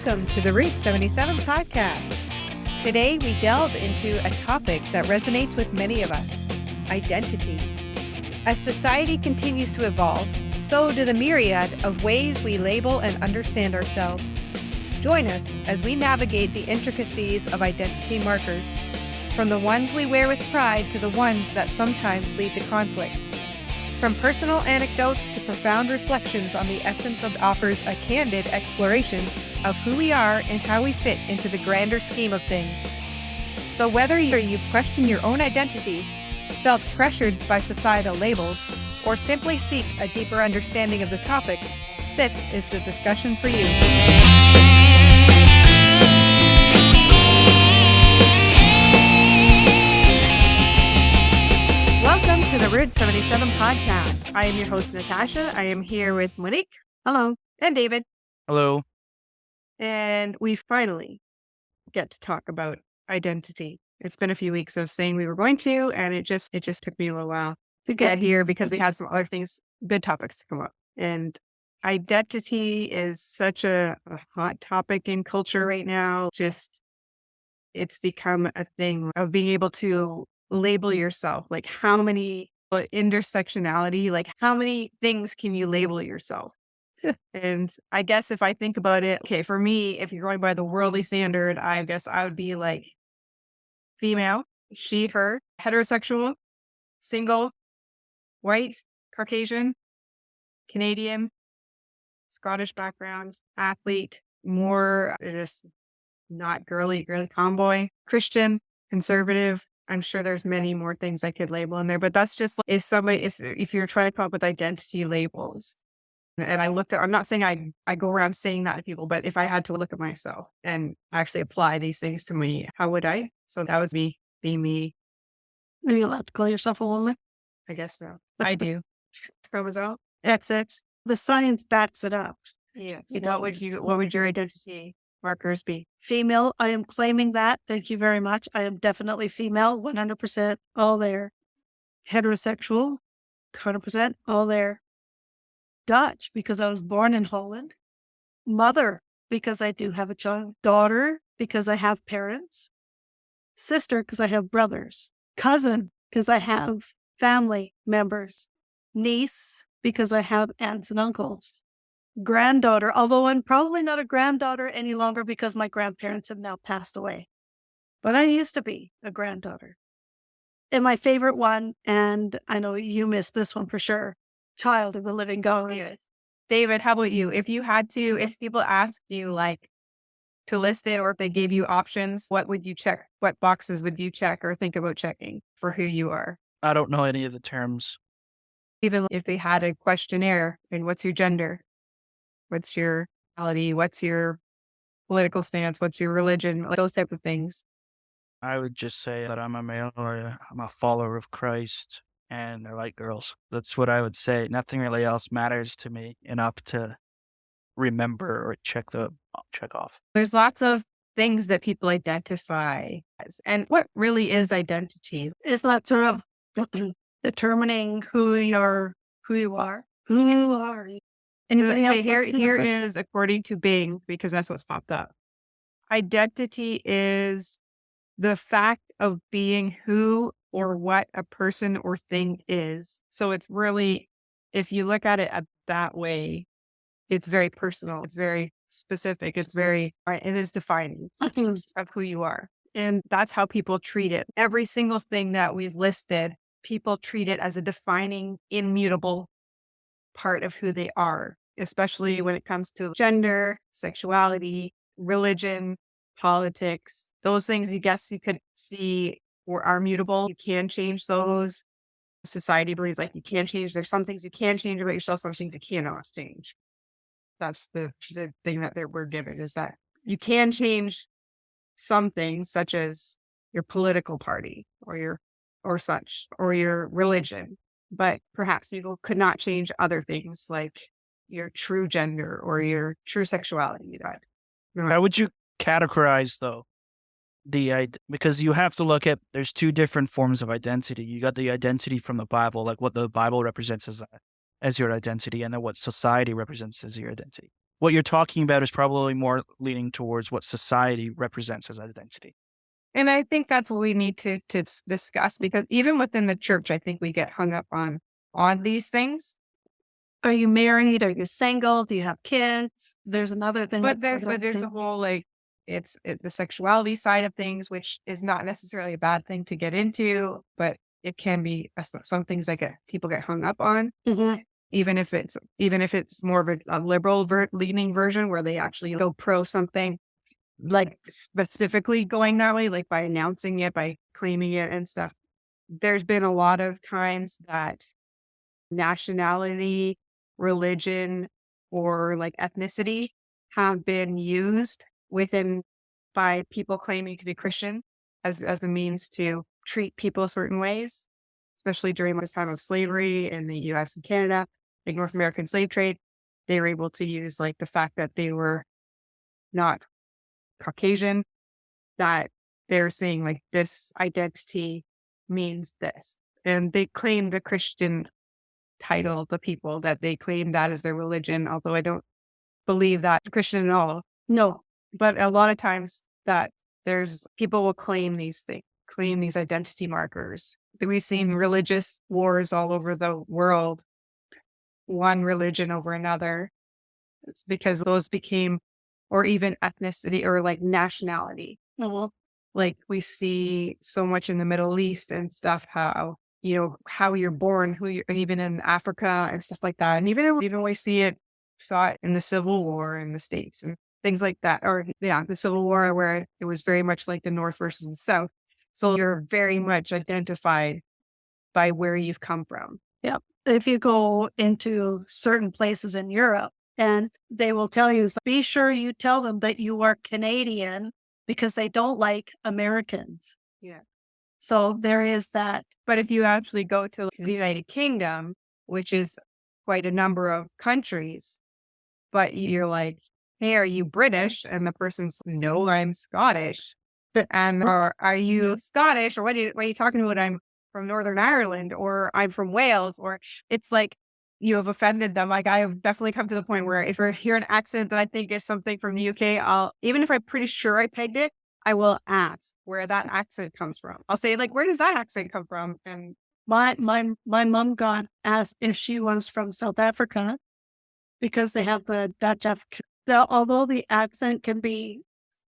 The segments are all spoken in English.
welcome to the Route 77 podcast. Today we delve into a topic that resonates with many of us, identity. As society continues to evolve, so do the myriad of ways we label and understand ourselves. Join us as we navigate the intricacies of identity markers, from the ones we wear with pride to the ones that sometimes lead to conflict. From personal anecdotes to profound reflections on the essence of offers a candid exploration of who we are and how we fit into the grander scheme of things. So whether you've questioned your own identity, felt pressured by societal labels, or simply seek a deeper understanding of the topic, this is the discussion for you. Welcome to the Route 77 podcast. I am your host, Natasha. I am here with Monique. Hello. And David. Hello. And we finally get to talk about identity. It's been a few weeks of saying we were going to, and it just took me a little while to get here because we had some other things, good topics to come up. And identity is such a hot topic in culture right now. It's become a thing of being able to label yourself. Like how many intersectionality, like how many things can you label yourself? And I guess if I think about it, okay, for me, if you're going by the worldly standard, I guess I would be like female, she, her, heterosexual, single, white, Caucasian, Canadian, Scottish background, athlete, more just not girly tomboy, Christian, conservative. I'm sure there's many more things I could label in there, but that's just if you're trying to come up with identity labels. And I'm not saying I go around saying that to people, but if I had to look at myself and actually apply these things to me, how would I? So that would be me. Are you allowed to call yourself a woman? I guess so. I do. Chromosome. That's it. The science backs it up. Yeah. What would your identity markers be? Female, I am claiming that. Thank you very much. I am definitely female, 100% all there. Heterosexual, 100% all there. Dutch, because I was born in Holland. Mother, because I do have a child. Daughter, because I have parents. Sister, because I have brothers. Cousin, because I have family members. Niece, because I have aunts and uncles. Granddaughter, although I'm probably not a granddaughter any longer because my grandparents have now passed away. But I used to be a granddaughter. And my favorite one, and I know you missed this one for sure, child of the living God. Yes. David, how about you? If people asked you like to list it, or if they gave you options, what would you check? What boxes would you check or think about checking for who you are? I don't know any of the terms. Even if they had a questionnaire, and what's your gender? What's your sexuality? What's your political stance? What's your religion? Like those type of things. I would just say that I'm a male, or I'm a follower of Christ, and I like girls. That's what I would say. Nothing really else matters to me enough to remember or check off. There's lots of things that people identify as. And what really is identity? Is that sort of determining who you are. Anybody else? Here is according to Bing, because that's what's popped up. Identity is the fact of being who or what a person or thing is. So it's really, if you look at it that way, it's very personal. It's very specific. It is defining of who you are. And that's how people treat it. Every single thing that we've listed, people treat it as a defining, immutable part of who they are, especially when it comes to gender, sexuality, religion, politics. Those things, you could see are mutable. You can change those. Society believes like you can't change. There's some things you can change about yourself, some things you cannot change. That's the thing that we're given, is that you can change some things, such as your political party or your religion, but perhaps you could not change other things like your true gender or your true sexuality. How would you categorize though because you have to look at, there's two different forms of identity. You got the identity from the Bible, like what the Bible represents as your identity, and then what society represents as your identity. what you're talking about is probably more leaning towards what society represents as identity. And I think that's what we need to discuss, because even within the church, I think we get hung up on these things. Are you married? Are you single? Do you have kids? There's another thing. But there's a whole like the sexuality side of things, which is not necessarily a bad thing to get into, but it can be some things that people get hung up on, Mhm. even if it's more of a liberal leaning version where they actually go pro something, like specifically going that way, like by announcing it, by claiming it and stuff. There's been a lot of times that nationality, religion, or like ethnicity have been used within by people claiming to be Christian as a means to treat people certain ways, especially during this time of slavery in the US and Canada, like North American slave trade. They were able to use like the fact that they were not Caucasian, that they're saying like this identity means this. And they claimed a Christian title, the people that they claim that as their religion, although I don't believe that Christian at all. No. But a lot of times that there's people will claim these things, claim these identity markers. We've seen religious wars all over the world, one religion over another. It's because those became, or even ethnicity or like nationality. No. Like we see so much in the Middle East and stuff, how, how you're born, who you're, even in Africa and stuff like that. And even we saw it in the Civil War in the States and things like that. Or yeah, the Civil War, where it was very much like the North versus the South. So you're very much identified by where you've come from. Yeah. If you go into certain places in Europe and they will tell you, be sure you tell them that you are Canadian because they don't like Americans. Yeah. So there is that. But if you actually go to the United Kingdom, which is quite a number of countries, but you're like, hey, are you British? And the person's, no, I'm Scottish. And or are you Scottish? Or what are you talking about? I'm from Northern Ireland, or I'm from Wales, or it's like you have offended them. Like I have definitely come to the point where if I hear an accent that I think is something from the UK, even if I'm pretty sure I pegged it, I will ask where that accent comes from. I'll say like, where does that accent come from? And my mom got asked if she was from South Africa because they have the Dutch accent. Although the accent can be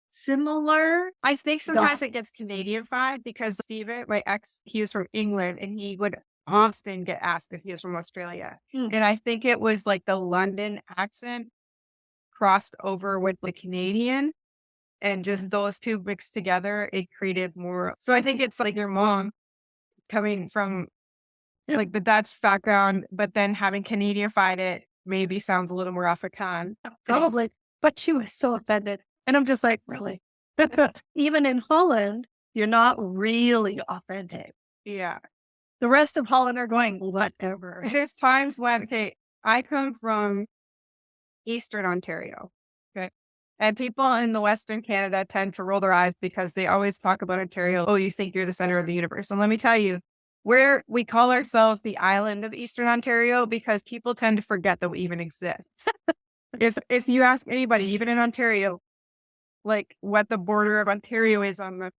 similar, I think sometimes it gets Canadian-fied because Steven, my ex, he was from England and he would often get asked if he was from Australia. And I think it was like the London accent crossed over with the Canadian, and just those two mixed together, it created more. So I think it's like your mom coming from like the Dutch background, but then having Canadian-fied it maybe sounds a little more Afrikaan. Probably. But she was so offended. And I'm just like, really? Even in Holland, you're not really authentic. Yeah. The rest of Holland are going, whatever. There's times when, I come from Eastern Ontario. Okay. And people in the Western Canada tend to roll their eyes because they always talk about Ontario. Oh, you think you're the center of the universe. And let me tell you, we call ourselves the island of Eastern Ontario because people tend to forget that we even exist. If you ask anybody, even in Ontario, like what the border of Ontario is on the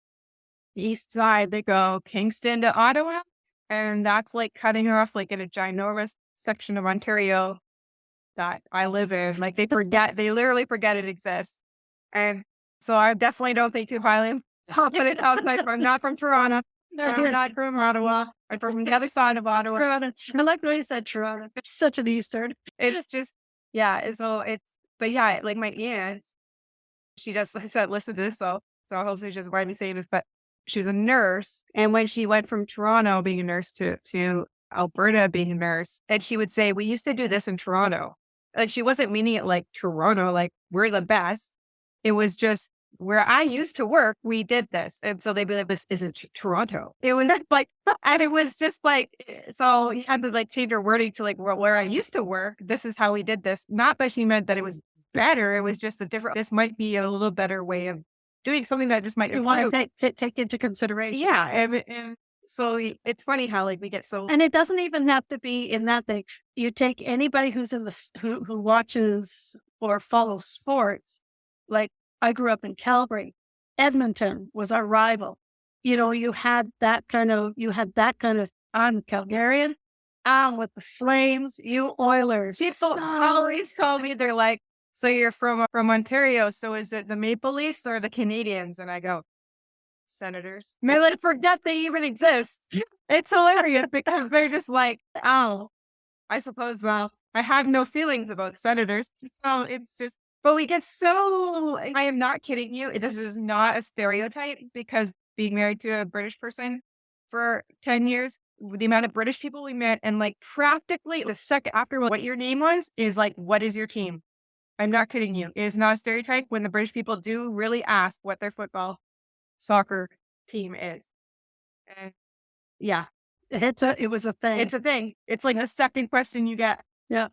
east side, they go Kingston to Ottawa. And that's like cutting off like in a ginormous section of Ontario that I live in. Like they literally forget it exists. And so I definitely don't think too highly of it outside. I'm not from Toronto. I'm not from Ottawa. I'm from the other side of Ottawa. Toronto. I like the way you said Toronto. It's such an Eastern. It's just, yeah. So but yeah, like my aunt, she just said, listen to this. So hopefully she doesn't mind me saying this, but she was a nurse. And when she went from Toronto being a nurse to Alberta being a nurse, and she would say, we used to do this in Toronto. Like she wasn't meaning it like Toronto, like we're the best. It was just where I used to work, we did this. And so they'd be like, this isn't Toronto. It was like, and it was just like, so you had to like change your wording to like where I used to work. This is how we did this. Not that she meant that it was better. It was just this might be a little better way of doing something that just might you want to take into consideration. Yeah. And so it's funny how like we get so, and it doesn't even have to be in that thing. You take anybody who's in who watches or follow sports. Like I grew up in Calgary. Edmonton was our rival. You had that kind of, I'm Calgarian, I'm with the Flames, you Oilers. People always tell me, they're like, so you're from Ontario, so is it the Maple Leafs or the Canadians? And I go, Senators. And they're like, forget they even exist. It's hilarious because they're just like, oh, I suppose, well, I have no feelings about Senators. So it's just, but we get so, I am not kidding you. This is not a stereotype, because being married to a British person for 10 years, the amount of British people we met, and like practically the second after what your name was is like, what is your team? I'm not kidding you. It is not a stereotype when the British people do really ask what their soccer team is. And yeah, It was a thing. it's a thing. It's like the second question you get. Yeah.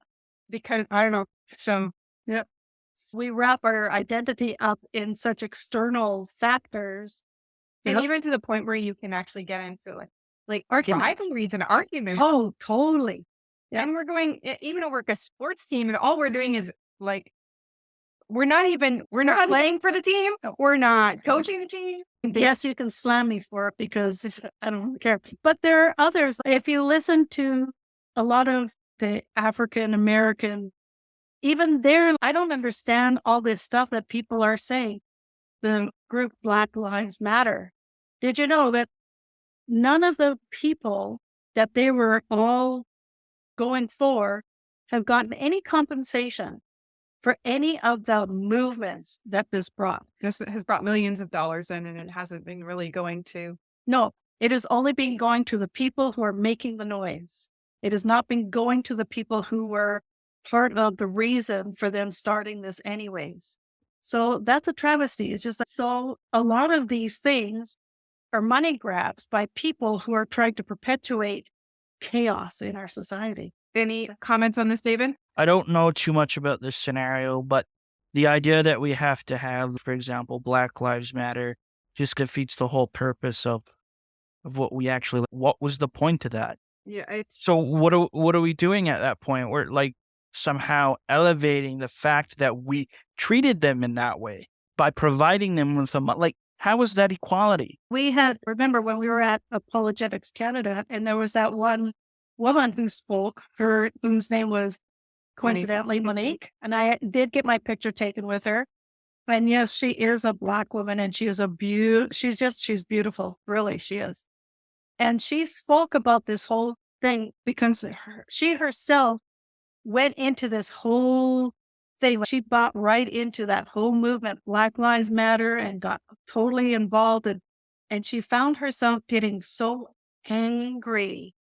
Because I don't know. So Yeah. We wrap our identity up in such external factors. and even to the point where you can actually get into like Arguments. rivalries and arguments. Oh, totally. Yeah. And we're going even to work a sports team, and all we're doing is like we're not playing for the team. We're not coaching the team. Yes, you can slam me for it because I don't care. But there are others. If you listen to a lot of the African American, even there, I don't understand all this stuff that people are saying. The group Black Lives Matter. Did you know that none of the people that they were all going for have gotten any compensation for any of the movements that this brought? This has brought millions of dollars in, and it hasn't been really going to. No, it has only been going to the people who are making the noise. It has not been going to the people who were part of the reason for them starting this anyways. So that's a travesty. It's just so a lot of these things are money grabs by people who are trying to perpetuate chaos in our society. Any comments on this, David? I don't know too much about this scenario, but the idea that we have to have, for example, Black Lives Matter just defeats the whole purpose of what was the point of that? Yeah, it's So what are we doing at that point? We're like somehow elevating the fact that we treated them in that way by providing them with like, how is that equality? Remember when we were at Apologetics Canada, and there was that one woman who spoke, whose name was coincidentally Monique, and I did get my picture taken with her. And yes, she is a Black woman, and she is she's beautiful. Really, she is. And she spoke about this whole thing because she herself went into this whole thing. She bought right into that whole movement, Black Lives Matter, and got totally involved. And she found herself getting so angry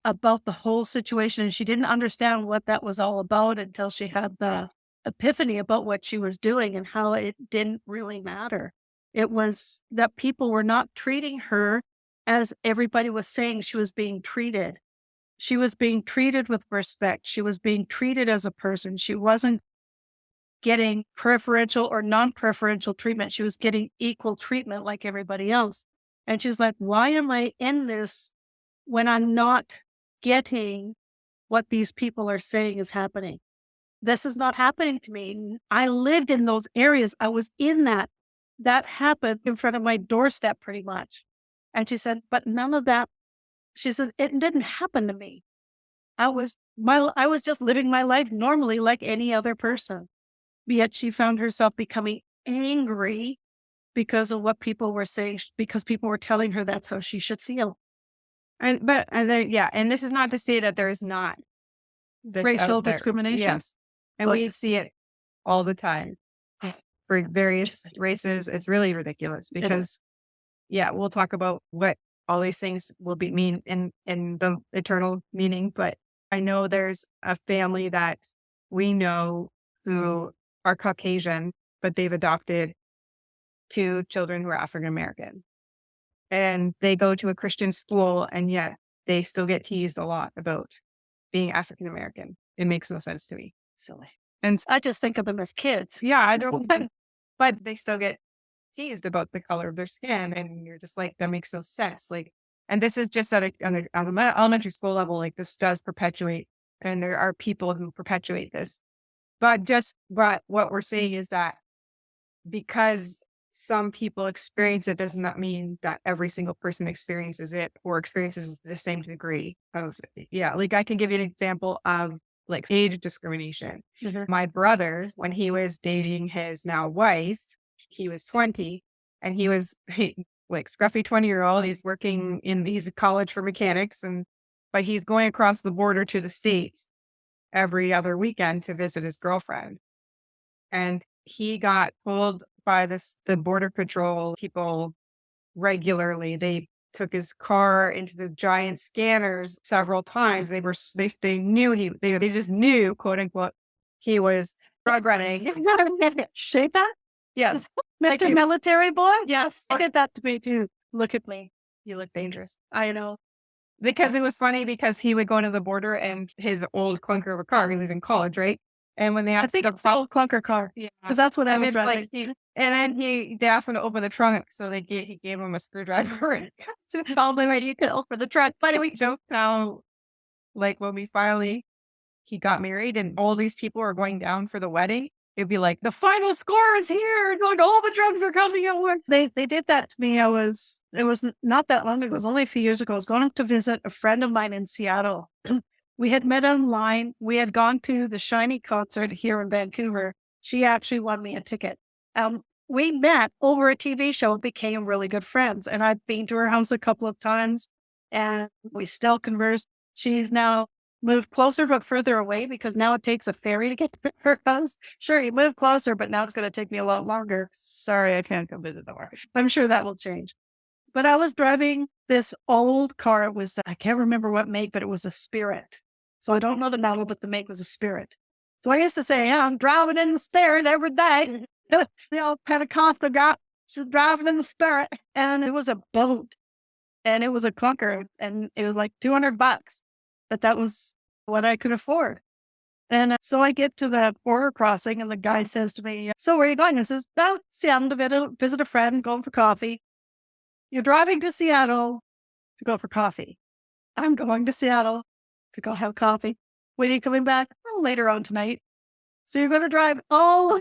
about the whole situation. And she didn't understand what that was all about until she had the epiphany about what she was doing and how it didn't really matter. It was that people were not treating her as everybody was saying she was being treated. She was being treated with respect. She was being treated as a person. She wasn't getting preferential or non-preferential treatment. She was getting equal treatment like everybody else. And she's like, why am I in this when I'm not getting what these people are saying is happening? This is not happening to me. I lived in those areas. I was in that. That happened in front of my doorstep pretty much. And she said, but none of that, she said, it didn't happen to me. I was just living my life normally like any other person. Yet she found herself becoming angry because of what people were saying, because people were telling her that's how she should feel. and this is not to say that there's not this Racial out there. discrimination. Yes, and we see it all the time for various races. It's really ridiculous because, we'll talk about what all these things will mean in the eternal meaning. But I know there's a family that we know who are Caucasian, but they've adopted 2 children who are African American, and they go to a Christian school, and yet they still get teased a lot about being African American. It makes no sense to me. Silly. And I just think of them as kids. yeah, I don't, but they still get teased about the color of their skin, and you're just like, that makes no sense. Like, and this is just at an elementary school level. Like, this does perpetuate, and there are people who perpetuate this. But what we're saying is that because some people experience it does not mean that every single person experiences it or experiences the same degree of, yeah. Like I can give you an example of like age discrimination. Mhm. My brother, when he was dating his now wife, he was 20 and like scruffy 20-year-old. He's in college for mechanics but he's going across the border to the States every other weekend to visit his girlfriend. And he got pulled by the border patrol people regularly. They took his car into the giant scanners several times. They knew they just knew, quote unquote, he was drug running. Shape that? Yes. Thank Mr. you. Military Boy? Yes. He did that to me too. Look at me. You look dangerous. I know. Because it was funny because he would go into the border and his old clunker of a car, he was in college, right? And when they I asked think him it's the old clunker car. yeah. Because that's what I And was it's driving. like they asked him to open the trunk, so he gave him a screwdriver and told him that you could open the trunk. But we joked how, like, when he got married and all these people are going down for the wedding, it'd be like, the final score is here, like all the drugs are coming out. They did that to me. It was not that long ago. It was only a few years ago. I was going to visit a friend of mine in Seattle. We had met online. We had gone to the Shiny concert here in Vancouver. She actually won me a ticket. We met over a TV show and became really good friends. And I've been to her house a couple of times and we still converse. She's now moved closer but further away because now it takes a ferry to get to her house. Sure, you moved closer, but now it's going to take me a lot longer. Sorry, I can't come visit her. I'm sure that will change. But I was driving this old car. It was, I can't remember what make, but it was a Spirit. So I don't know the model, but the make was a Spirit. So I used to say, yeah, I'm driving in the Spirit every day. The old Pentecostal guy, she's driving in the Spirit. And it was a boat and it was a clunker and it was like $200. But that was what I could afford. And so I get to the border crossing and the guy says to me, so where are you going? I says, oh, Seattle to visit a friend, going for coffee. You're driving to Seattle to go for coffee. I'm going to Seattle to go have coffee. When are you coming back? Oh, later on tonight. So you're going to drive all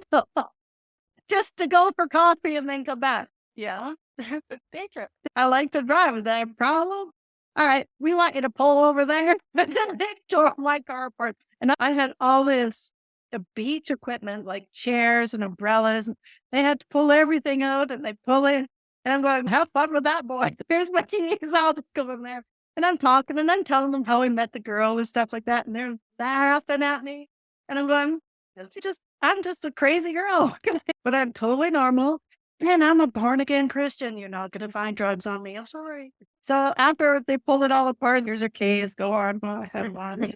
just to go for coffee and then come back. Yeah. Day trip. I like to drive. Is that a problem? All right. We want you to pull over there. And then they tore my car apart. And I had all this beach equipment like chairs and umbrellas. They had to pull everything out and they pull it. And I'm going, have fun with that, boy. Here's my keys. I'll just go in there. And I'm talking and I'm telling them how we met the girl and stuff like that. And they're laughing at me. And I'm going, I'm just a crazy girl. But I'm totally normal. And I'm a born again Christian. You're not going to find drugs on me. I'm sorry. So after they pulled it all apart, here's your keys. Go on. Have fun.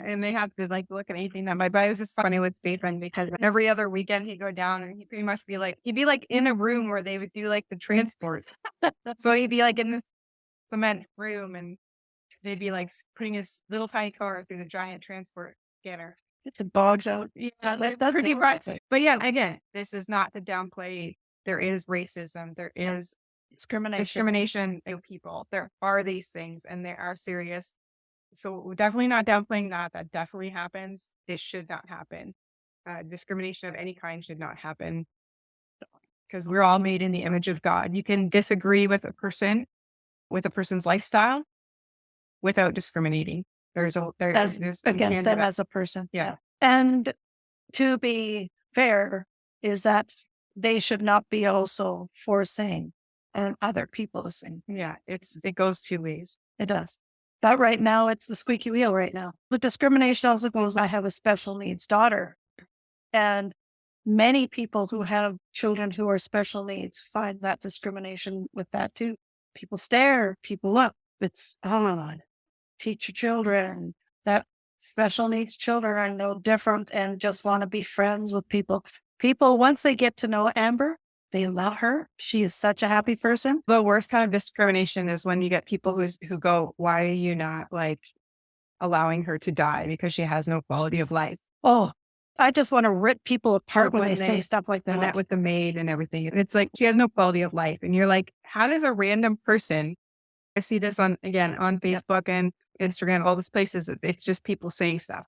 And they have to like look at anything that but it was just funny with Stephen because every other weekend he'd go down and he'd pretty much he'd be like in a room where they would do like the transport. So he'd be like in this cement room and they'd be like putting his little tiny car through the giant transport scanner. It bogs out. Yeah, that's pretty much. But yeah, again, this is not to downplay. There is racism. There is discrimination of people. There are these things and they are serious. So we're definitely not downplaying that. That definitely happens. It should not happen. Discrimination of any kind should not happen because we're all made in the image of God. You can disagree with a person's lifestyle without discriminating. There's against them as a person. Yeah. And to be fair is that they should not be also forcing and other people to sing. Yeah. It goes two ways. It does. But right now, it's the squeaky wheel right now. The discrimination also goes, I have a special needs daughter. And many people who have children who are special needs find that discrimination with that too. People stare, people look. It's odd. Teach your children that special needs children are no different and just want to be friends with people. People, once they get to know Amber, they love her. She is such a happy person. The worst kind of discrimination is when you get people who go, why are you not like allowing her to die because she has no quality of life? Oh, I just want to rip people apart when they say stuff like that. And that with the maid and everything. And it's like, she has no quality of life. And you're like, how does a random person, I see this on Facebook and Instagram, all these places, it's just people saying stuff.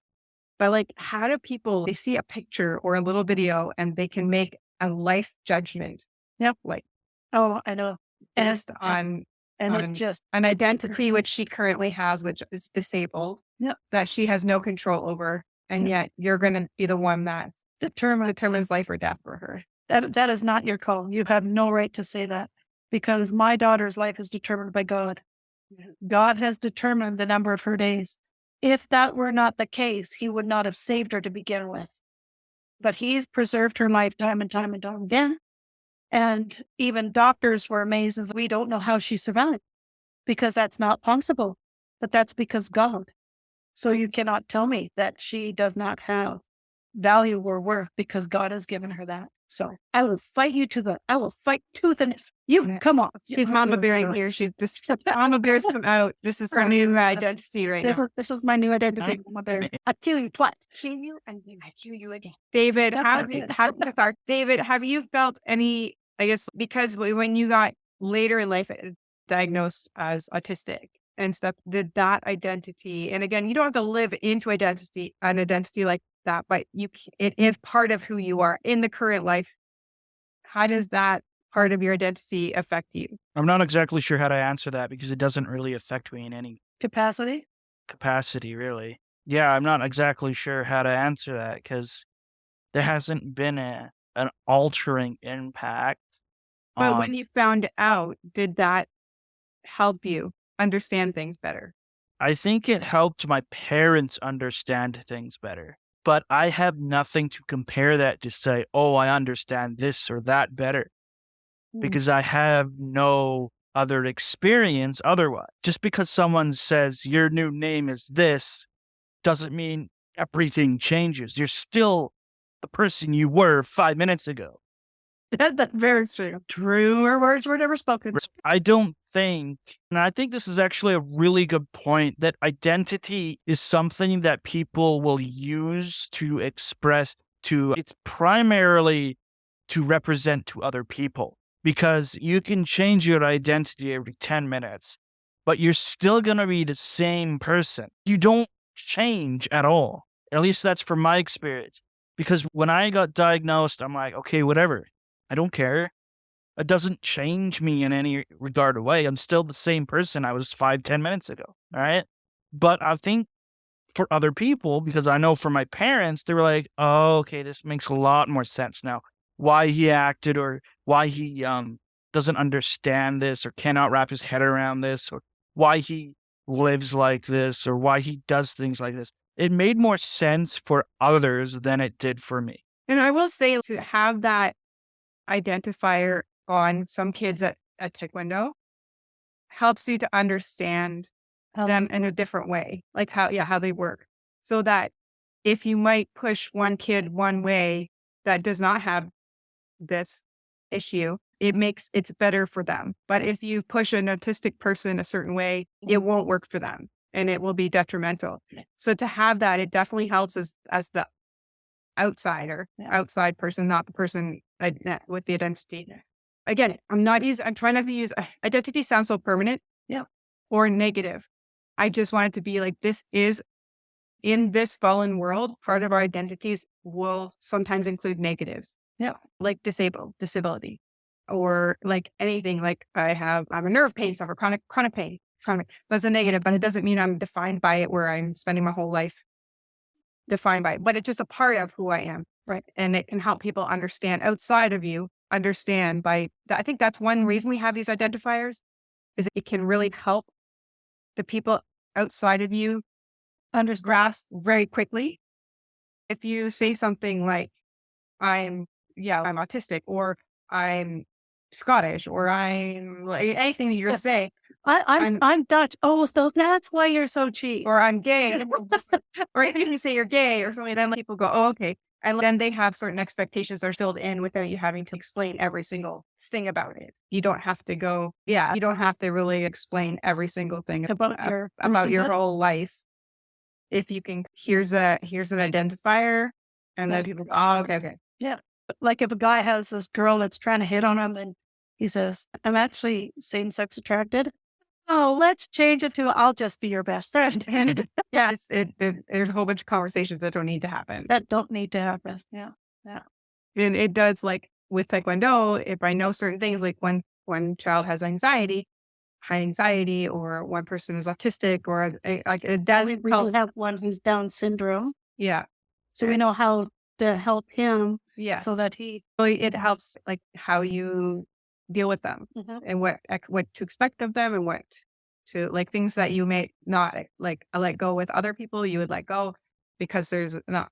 but like, how do people, they see a picture or a little video and they can make a life judgment? Yep. Like, Oh, I know. And, based on and on it just, an identity which she currently has, which is disabled, Yep. that she has no control over. And yet you're going to be the one that determines life or death for her. that is not your call. You have no right to say that, because my daughter's life is determined by God. God has determined the number of her days. If that were not the case, he would not have saved her to begin with. But he's preserved her life time and time and time again. And even doctors were amazed that we don't know how she survived, because that's not possible. But that's because God. So you cannot tell me that she does not have value or worth, because God has given her that. So I will fight tooth and you come on. She's Mama Bear here. She's just Mama Bear's come out. This is her new identity right now. This is my new identity, Mama Bear. I kill you twice. Kill you and then I kill you again. David, That's David, have you felt any, I guess, because when you got later in life diagnosed as autistic and stuff, did that identity, and again, you don't have to live into an identity like that, but it is part of who you are in the current life. How does that part of your identity affect you? I'm not exactly sure how to answer that because it doesn't really affect me in any capacity. really. Yeah, I'm not exactly sure how to answer that because there hasn't been an altering impact. But when you found out, did that help you understand things better? I think it helped my parents understand things better. But I have nothing to compare that to say, oh, I understand this or that better. Because I have no other experience otherwise. Just because someone says your new name is this doesn't mean everything changes. You're still the person you were 5 minutes ago. That's very true. Truer words were never spoken. I don't think, and I think this is actually a really good point, that identity is something that people will use to express it's primarily to represent to other people. Because you can change your identity every 10 minutes, but you're still going to be the same person. You don't change at all. At least that's from my experience. Because when I got diagnosed, I'm like, okay, whatever. I don't care. It doesn't change me in any regard or way. I'm still the same person I was 5-10 minutes ago. All right. But I think for other people, because I know for my parents, they were like, oh, okay, this makes a lot more sense now. Why he acted or why he doesn't understand this or cannot wrap his head around this or why he lives like this or why he does things like this. It made more sense for others than it did for me. And I will say, to have that identifier on some kids at Taekwondo helps you to understand them in a different way, like how they work. So that if you might push one kid one way that does not have this issue, it's better for them. But if you push an autistic person a certain way, it won't work for them and it will be detrimental. So to have that, it definitely helps as the outside person, not the person with the identity. Again, I'm trying not to use identity sounds so permanent or negative. I just want it to be like, this is in this fallen world, part of our identities will sometimes include negatives. Yeah. Like disability, or like anything, like I'm a nerve pain suffer, chronic pain. That's a negative, but it doesn't mean I'm defined by it where I'm spending my whole life defined by it, but it's just a part of who I am. Right. And it can help people understand outside of you, I think that's one reason we have these identifiers, is it can really help the people outside of you grasp very quickly. If you say something like, I'm autistic, or I'm Scottish, or I'm like anything that you're going to say. I'm Dutch. Oh, so that's why you're so cheap. Or I'm gay. Or even if you say you're gay or something, then people go, oh, okay. And then they have certain expectations that are filled in without you having to explain every single thing about it. You don't have to you don't have to really explain every single thing about your whole life. If you can, here's an identifier, and then people go, oh, okay. Yeah. Like if a guy has this girl that's trying to hit on him and he says, I'm actually same-sex attracted. Oh, let's change it to I'll just be your best friend. And Yeah, there's a whole bunch of conversations that don't need to happen. that don't need to happen. Yeah. Yeah. And it does, like with Taekwondo, if I know certain things, like when one child has anxiety, high anxiety, or one person is autistic, or like it does We help. have one who's Down syndrome. Yeah. So we know how to help him Yeah. so that he It helps like how you deal with them and what to expect of them and what to like things that you may not like let go with other people, you would let go because there's not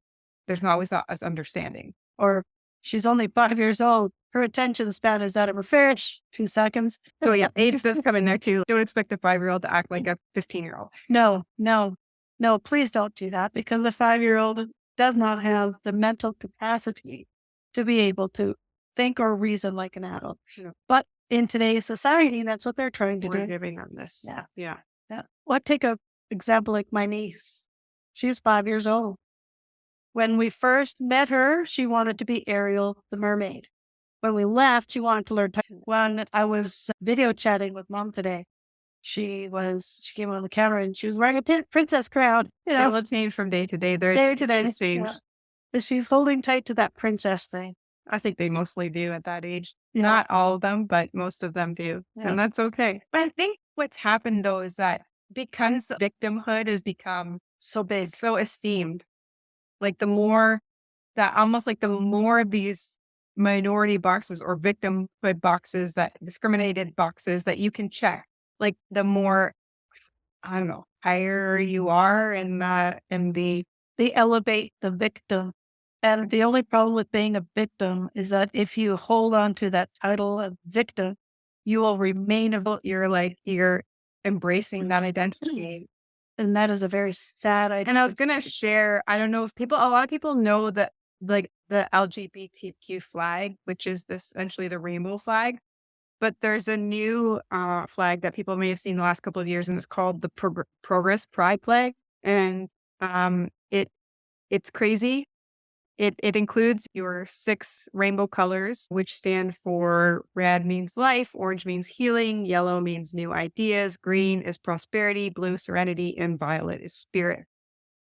always that as understanding. or she's only 5 years old. Her attention span is out of her fish. 2 seconds. So yeah, age does come in there too. Don't expect a 5-year-old to act like a 15-year-old. No, please don't do that because a 5-year-old does not have the mental capacity to be able to think or reason like an adult. No. But in today's society, that's what they're trying to We're do. giving on this. Yeah. Yeah. Yeah. Well, take a example like my niece. She's 5 years old. When we first met her, she wanted to be Ariel the mermaid. When we left, she wanted to learn. When I was video chatting with Mom today, she came on the camera and she was wearing a princess crown. You know, It'll change from day to day. day to day. Change. Yeah. But she's holding tight to that princess thing. I think they mostly do at that age. Yeah. Not all of them, but most of them do. Yeah. And that's okay. But I think what's happened though is that because victimhood has become So big. so esteemed, like the more of these minority boxes or victimhood boxes, that discriminated boxes that you can check, like the more, I don't know, higher you are in the They elevate the victim. And the only problem with being a victim is that if you hold on to that title of victim, you will remain you're embracing that identity. and that is a very sad idea. And I was gonna share, I don't know if a lot of people know that like the LGBTQ flag, which is essentially the rainbow flag. But there's a new flag that people may have seen the last couple of years, and it's called the Progress Pride flag. And it's crazy. It includes your 6 rainbow colors, which stand for red means life, orange means healing, yellow means new ideas, green is prosperity, blue serenity, and violet is spirit.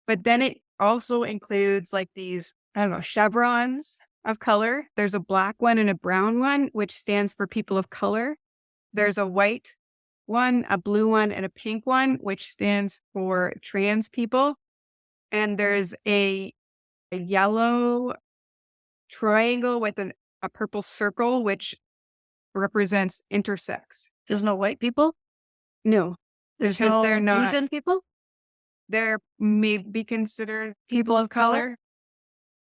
But then it also includes like these, I don't know, chevrons of color. There's a black one and a brown one, which stands for people of color. There's a white one, a blue one, and a pink one, which stands for trans people. And there's a yellow triangle with a purple circle, which represents intersex. There's no white people? No, There's because no they're not. Asian people? They're may be considered people of color.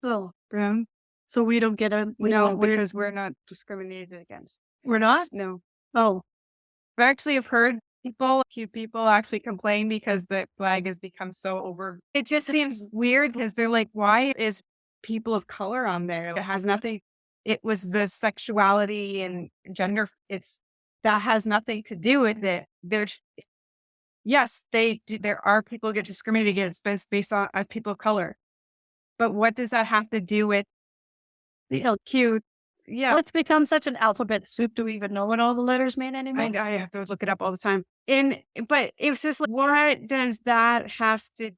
Oh, Brown. so we don't get Because we're not discriminated against. we're not? No. Oh, I actually have heard cute people actually complain because the flag has become so over. It just seems weird because they're like, why is people of color on there? It has nothing. It was the sexuality and gender. That has nothing to do with it. Yes, there are people who get discriminated against based on people of color. But what does that have to do with the cute? Yeah. Well, it's become such an alphabet soup. Do we even know what all the letters mean anymore? I have to look it up all the time. But it was just like, what does that have to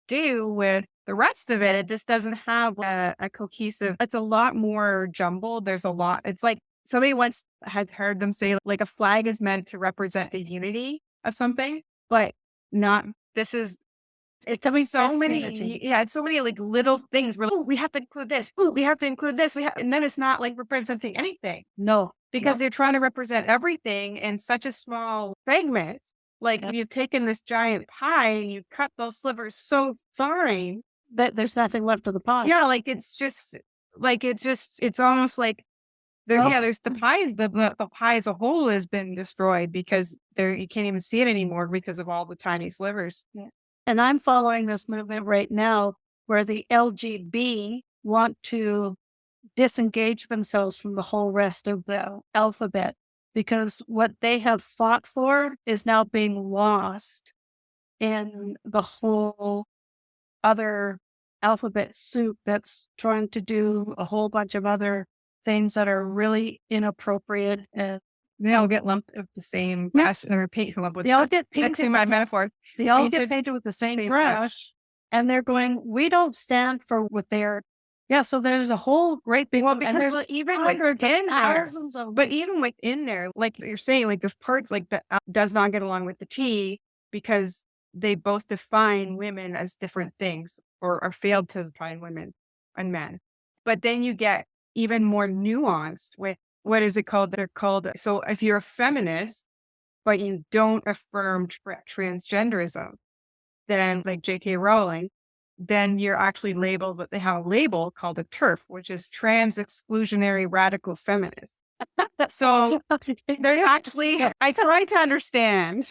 do with the rest of it? It just doesn't have a cohesive. It's a lot more jumbled. There's a lot. It's like somebody once had heard them say like a flag is meant to represent the unity of something, but not. It's coming so many. Yeah, it's so many like little things. We're like, we have to include this. We have to include this. And then it's not like representing anything. No, because they're trying to represent everything in such a small segment. Like you've taken this giant pie and you cut those slivers so fine that there's nothing left of the pie. Yeah, like it's almost like there's the pies. The pie as a whole has been destroyed because you can't even see it anymore because of all the tiny slivers. Yeah. And I'm following this movement right now where the LGB want to disengage themselves from the whole rest of the alphabet because what they have fought for is now being lost in the whole other alphabet soup that's trying to do a whole bunch of other things that are really inappropriate and They all get lumped with the same Yeah. brush or paint lumped with They all some- get that's painted. in my metaphor. They all painted get painted with the same same brush, and they're going, we don't stand for what they're. Yeah, so there's a whole great big. Well, and because there's well, even hundreds of within there, thousands of. but even within there, like you're saying, like there's parts like that does not get along with the T because they both define women as different things or failed to define women and men. But then you get even more nuanced with what is it called? They're called. So if you're a feminist, but you don't affirm transgenderism, then like J.K. Rowling, then you're actually labeled, but they have a label called a TERF, which is trans exclusionary radical feminist. So they're actually, I try to understand.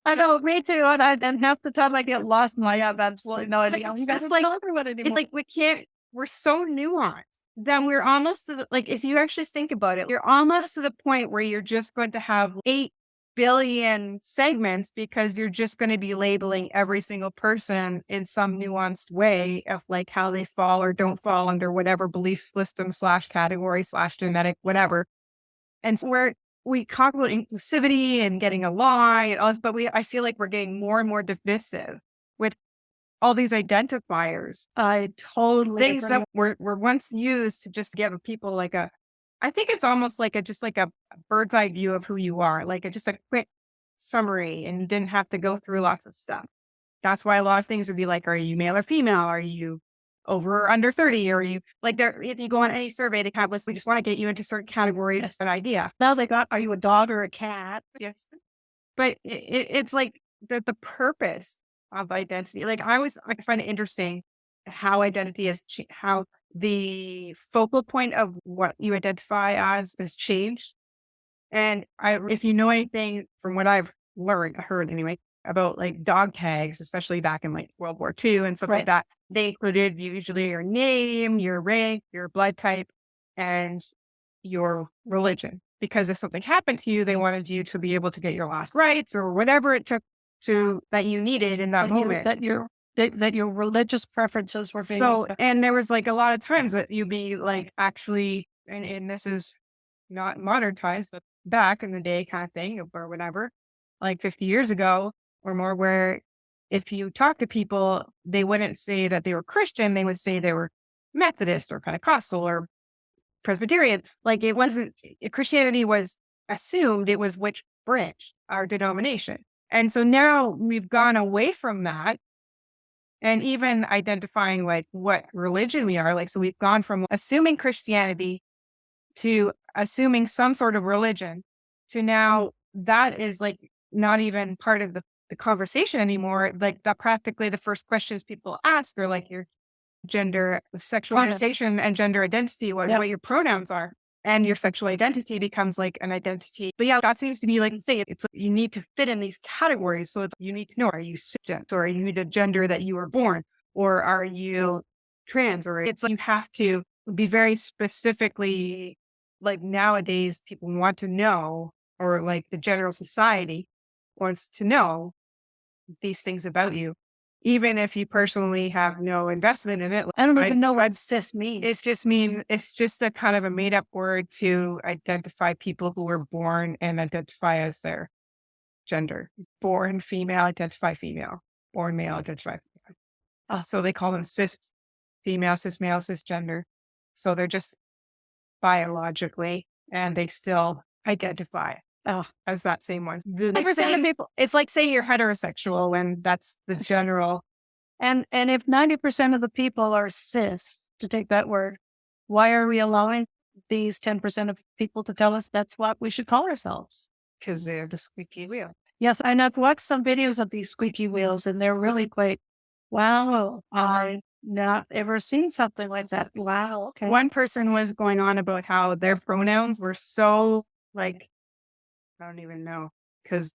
I know, me too. And half the time I get lost and I have absolutely no idea. It's You guys just don't like- talk about it It's anymore. like we're so nuanced. Then we're almost to the, like, if you actually think about it, you're almost to the point where you're just going to have 8 billion segments because you're just going to be labeling every single person in some nuanced way of like how they fall or don't fall under whatever belief system / category / genetic, whatever. And so we talk about inclusivity and getting along and all this, but I feel like we're getting more and more divisive with all these identifiers. I totally Things agree. that were once used to just give people like I think it's almost like just like a bird's eye view of who you are, like just a quick summary, and you didn't have to go through lots of stuff. That's why a lot of things would be like, are you male or female? Are you over or under 30? Or are you like there? If you go on any survey, they have we just want to get you into certain categories, just an idea. Now they got, are you a dog or a cat? Yes, but it's like the purpose of identity. Like I find it interesting how identity is how the focal point of what you identify as has changed. And if you know anything from what I've heard anyway, about like dog tags, especially back in like World War II and stuff like that, they included usually your name, your rank, your blood type, and your religion. Because if something happened to you, they wanted you to be able to get your last rights or whatever it took that you needed in that moment. That your religious preferences were being. So, and there was like a lot of times that you'd be like actually, and this is not modern times, but back in the day kind of thing or whatever, like 50 years ago or more, where if you talk to people, they wouldn't say that they were Christian. They would say they were Methodist or Pentecostal or Presbyterian. Like it wasn't, Christianity was assumed it was which branch, our denomination. And so now we've gone away from that. And even identifying like what religion we are, like, so we've gone from assuming Christianity to assuming some sort of religion to now that is like not even part of the conversation anymore. Like that practically the first questions people ask are like your gender, sexual orientation and gender identity, what your pronouns are. And your sexual identity becomes like an identity. But yeah, that seems to be like the thing. It's like you need to fit in these categories. So you need to know, are you cisgender, or are you the gender that you were born, or are you trans, or it's like you have to be very specifically, like nowadays people want to know, or like the general society wants to know these things about you. Even if you personally have no investment in it. I don't even know what cis means. It's just a kind of a made up word to identify people who were born and identify as their gender. Born female, identify female. Born male, identify female. So they call them cis female, cis male, cisgender. So they're just biologically, and they still identify as that same one. It's like saying you're heterosexual, and that's the general. And if 90% of the people are cis, to take that word, why are we allowing these 10% of people to tell us that's what we should call ourselves? Because they're the squeaky wheel. Yes, and I've watched some videos of these squeaky wheels, and they're really quite, wow, I've not ever seen something like that. Wow, okay. One person was going on about how their pronouns were so like, I don't even know, because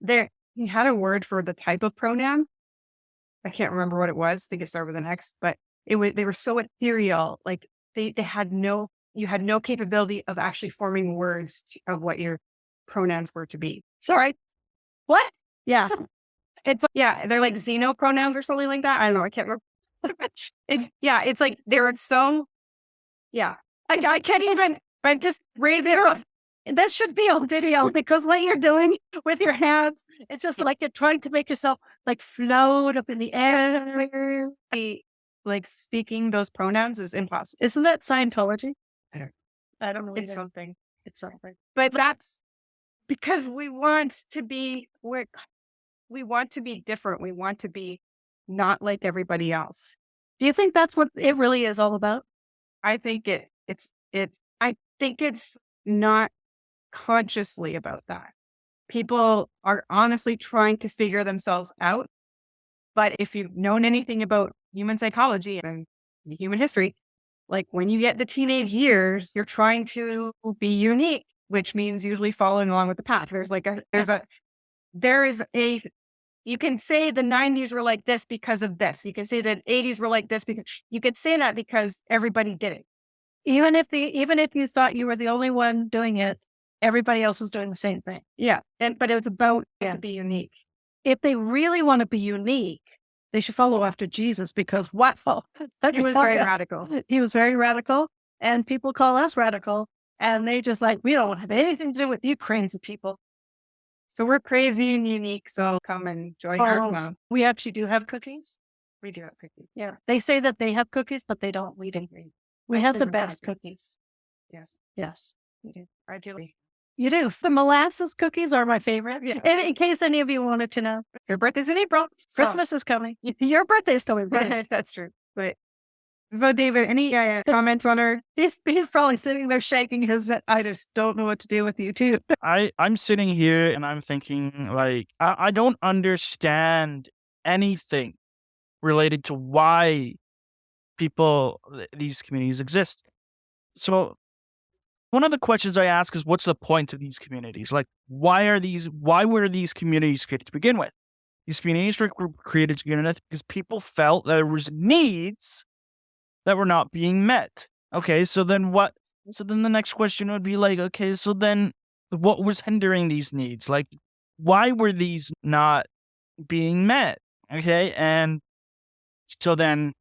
he had a word for the type of pronoun. I can't remember what it was. I think it started with an X, but they were so ethereal. Like you had no capability of actually forming words of what your pronouns were to be. Sorry. What? Yeah. They're like xeno pronouns or something like that. I don't know. I can't remember. It's like they were so, I can't even, but just raise it. That should be on video because what you're doing with your hands, it's just like you're trying to make yourself like float up in the air. Like speaking those pronouns is impossible. Isn't that Scientology? I don't know. It's something. It's something. But that's because we want to be we want to be different. We want to be not like everybody else. Do you think that's what it really is all about? I think I think it's not consciously about that. People are honestly trying to figure themselves out. But if you've known anything about human psychology and human history, like when you get the teenage years, you're trying to be unique, which means usually following along with the pack. You can say the 90s were like this because of this. You can say that 80s were like this because you could say that because everybody did it. Even if you thought you were the only one doing it, everybody else was doing the same thing. Yeah. But it was about to be unique. If they really want to be unique, they should follow after Jesus because wow, he was very radical. He was very radical, and people call us radical, and they just like, we don't have anything to do with you crazy people. So we're crazy and unique. So come and join our club. We actually do have cookies. We do have cookies. Yeah. They say that they have cookies, but they don't. We don't. We have the best cookies. Yes. Yes. We do. I do. You do. The molasses cookies are my favorite. Yeah. In case any of you wanted to know. Your birthday's in April. Christmas is coming. Your birthday's coming. That's true. But so David, any comments on her? He's probably sitting there shaking his head. I just don't know what to do with you too. I'm sitting here and I'm thinking like, I don't understand anything related to why these communities exist. So one of the questions I ask is, what's the point of these communities? Like, why were these communities created to begin with? These communities were created to begin with because people felt there was needs that were not being met. Okay, so then what? So then the next question would be like, okay, so then what was hindering these needs? Like, why were these not being met? Okay, and so then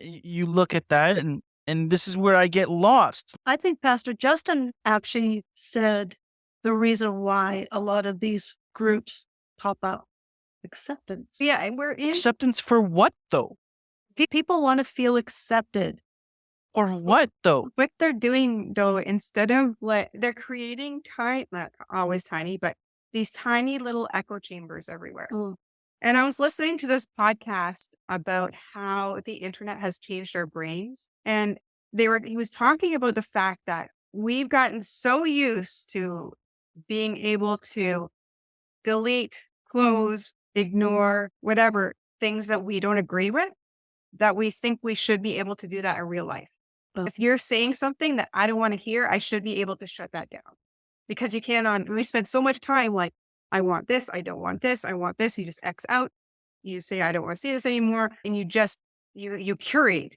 you look at that and this is where I get lost. I think Pastor Justin actually said the reason why a lot of these groups pop up. Acceptance. Yeah, and acceptance for what though? People want to feel accepted. Or what though? What they're doing though, instead of they're creating not always tiny, but these tiny little echo chambers everywhere. Mm. And I was listening to this podcast about how the internet has changed our brains. And he was talking about the fact that we've gotten so used to being able to delete, close, ignore, whatever things that we don't agree with, that we think we should be able to do that in real life. If you're saying something that I don't want to hear, I should be able to shut that down. Because you can't we spend so much time like, I want this, I don't want this, I want this. You just X out. You say, I don't want to see this anymore. And you just, you curate.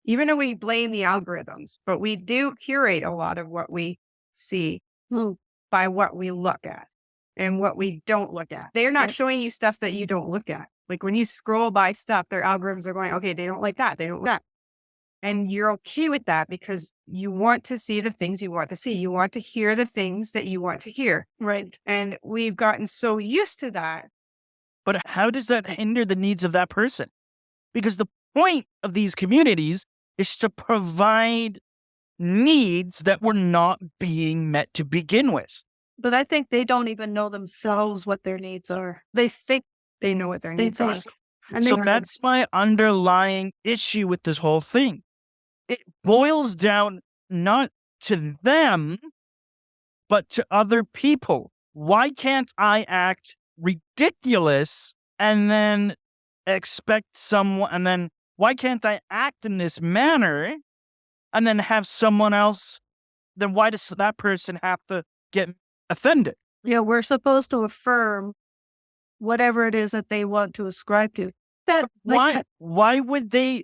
Even though we blame the algorithms, but we do curate a lot of what we see by what we look at and what we don't look at. They're not showing you stuff that you don't look at. Like when you scroll by stuff, their algorithms are going, okay, they don't like that. They don't like that. And you're okay with that because you want to see the things you want to see. You want to hear the things that you want to hear. Right. And we've gotten so used to that. But how does that hinder the needs of that person? Because the point of these communities is to provide needs that were not being met to begin with. But I think they don't even know themselves what their needs are. They think they know what their needs are. And so that's my underlying issue with this whole thing. It boils down not to them, but to other people. Why can't I act ridiculous and then expect someone, and then why can't I act in this manner and then have someone else, then why does that person have to get offended? Yeah, we're supposed to affirm whatever it is that they want to ascribe to. Why would they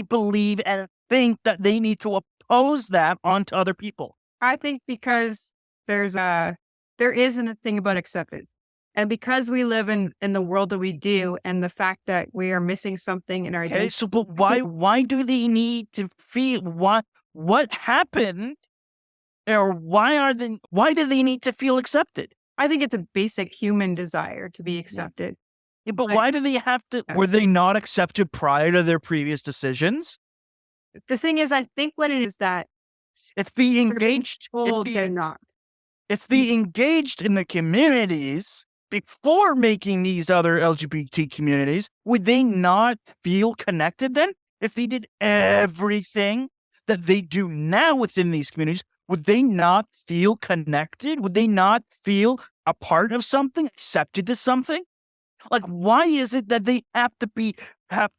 believe and think that they need to oppose that onto other people? I think because there isn't a thing about acceptance. And because we live in the world that we do, and the fact that we are missing something in our identity. Okay, so but why do they need to feel what happened Or why do they need to feel accepted? I think it's a basic human desire to be accepted. Yeah, but But- why do they have to? Were they not accepted prior to their previous decisions? The thing is, I think what it is that If they they're being engaged, told they're not. if they engaged in the communities before making these other LGBT communities, would they not feel connected then? If they did everything that they do now within these communities, would they not feel connected? Would they not feel a part of something, accepted to something? Like, why is it that they have to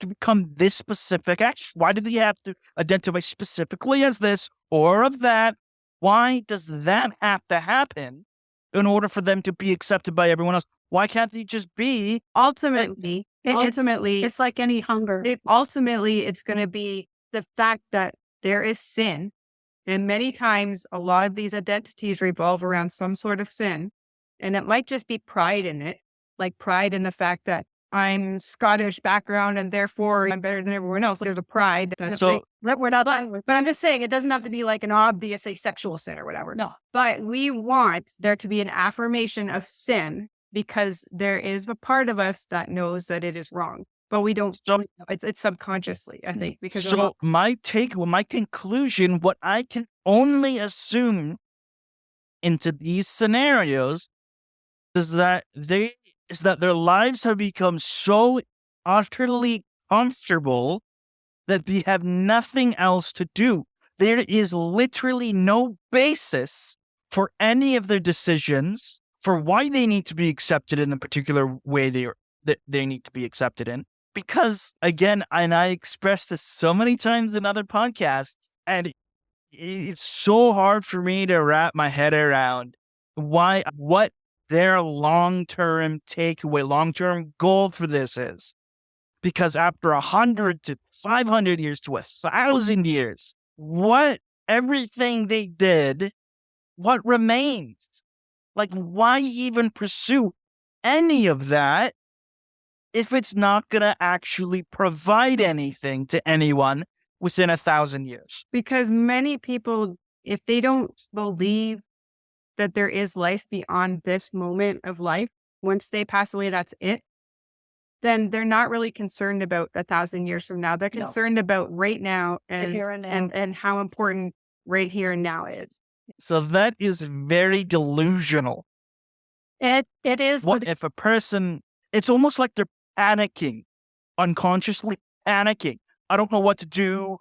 become this specific? Actually, why do they have to identify specifically as this or of that? Why does that have to happen in order for them to be accepted by everyone else? Why can't they just be? Ultimately, It's like any hunger. ultimately, it's going to be the fact that there is sin. And many times, a lot of these identities revolve around some sort of sin. And it might just be pride in it, like pride in the fact that I'm Scottish background and therefore I'm better than everyone else. There's a pride. So- We're not But I'm just saying, it doesn't have to be like an obvious sexual sin or whatever. No. But we want there to be an affirmation of sin because there is a part of us that knows that it is wrong. But we don't. So- It's subconsciously, I think, because we're So not- my conclusion, what I can only assume into these scenarios is that their lives have become so utterly comfortable that they have nothing else to do. There is literally no basis for any of their decisions for why they need to be accepted in the particular way that they need to be accepted in. Because again, and I expressed this so many times in other podcasts, and it's so hard for me to wrap my head around what their long-term takeaway, long-term goal for this is. Because after 100 to 500 years to 1,000 years, everything they did, what remains? Like, why even pursue any of that if it's not going to actually provide anything to anyone within 1,000 years? because many people, if they don't believe that there is life beyond this moment of life, once they pass away, that's it. Then they're not really concerned about 1,000 years from now. They're No. concerned about right now and here and now. and how important right here and now is. So that is very delusional. It is. What if a person, it's almost like they're panicking, unconsciously panicking. I don't know what to do.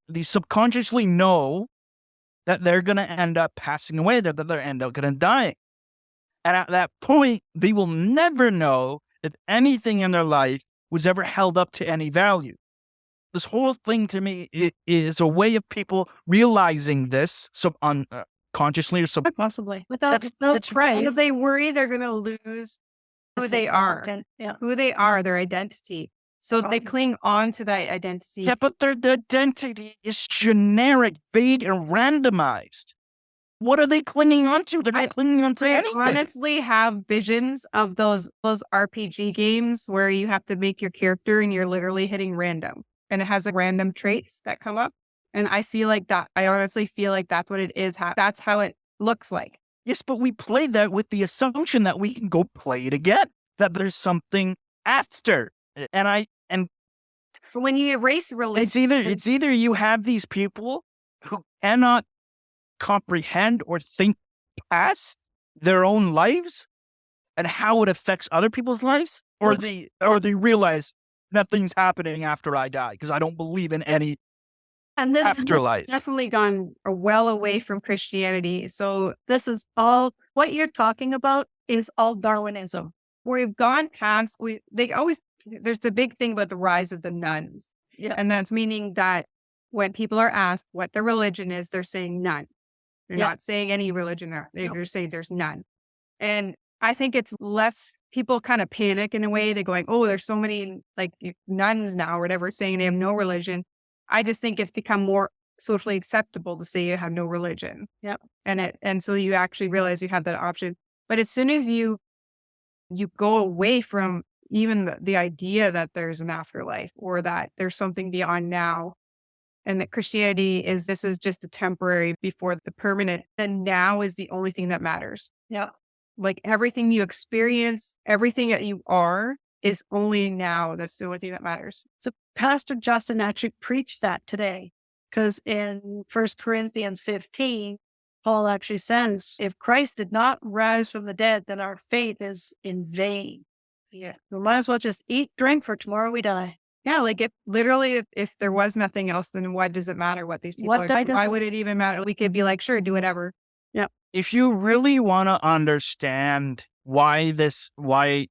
They subconsciously know that they're going to end up passing away, that they're end up going to die. And at that point, they will never know if anything in their life was ever held up to any value. This whole thing to me is a way of people realizing this consciously or Possibly. Without that's right. Because they worry they're going to lose who they are, their identity. So they cling on to that identity. Yeah, but their identity is generic, vague, and randomized. What are they clinging on to? They're not clinging on to I anything. honestly have visions of those RPG games where you have to make your character and you're literally hitting random. And it has random traits that come up. And I feel like that. I honestly feel like that's what it is. That's how it looks like. Yes, but we played that with the assumption that we can go play it again, that there's something after. And But when you erase religion, it's either you have these people who cannot comprehend or think past their own lives and how it affects other people's lives, or they realize nothing's happening after I die because I don't believe in any and this afterlife. has definitely gone well away from Christianity. So This is all what you're talking about is all Darwinism. we've gone past. There's a big thing about the rise of the nuns. Yeah. And that's meaning that when people are asked what their religion is, they're saying none. They're Yeah. not saying any religion. They're saying there's none. And I think it's less, people kind of panic in a way. They're going, oh, there's so many like nuns now or whatever saying they have no religion. I just think it's become more socially acceptable to say you have no religion. Yep. And so you actually realize you have that option. But as soon as you go away from even the idea that there's an afterlife or that there's something beyond now, and that Christianity this is just a temporary before the permanent. And now is the only thing that matters. Yeah. Like everything you experience, everything that you are is only now. That's the only thing that matters. So Pastor Justin actually preached that today, because in 1 Corinthians 15, Paul actually says, if Christ did not rise from the dead, then our faith is in vain. Yeah. We might as well just eat, drink, for tomorrow we die. Yeah, like if there was nothing else, then why does it matter what these people What are? does Why it- would it even matter? We could be like, sure, do whatever. If you really want to understand why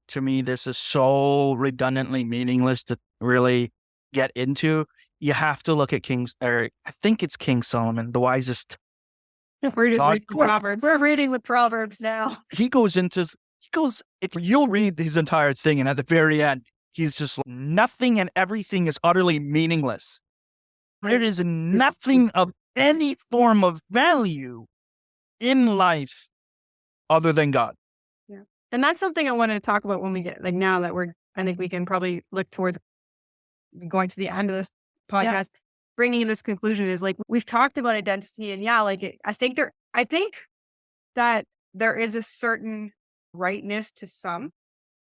to me this is so redundantly meaninless to really get into, you have to look at I think it's King Solomon, the wisest. We're just God- reading Proverbs. We're reading the Proverbs now. If you'll read his entire thing, and at the very end, he's just like, nothing and everything is utterly meaningless. There is nothing of any form of value in life other than God. And that's something I wanted to talk about when we get, like, now that I think we can probably look towards going to the end of this podcast, bringing in this conclusion is like, we've talked about identity, and I think that there is a certain rightness to some,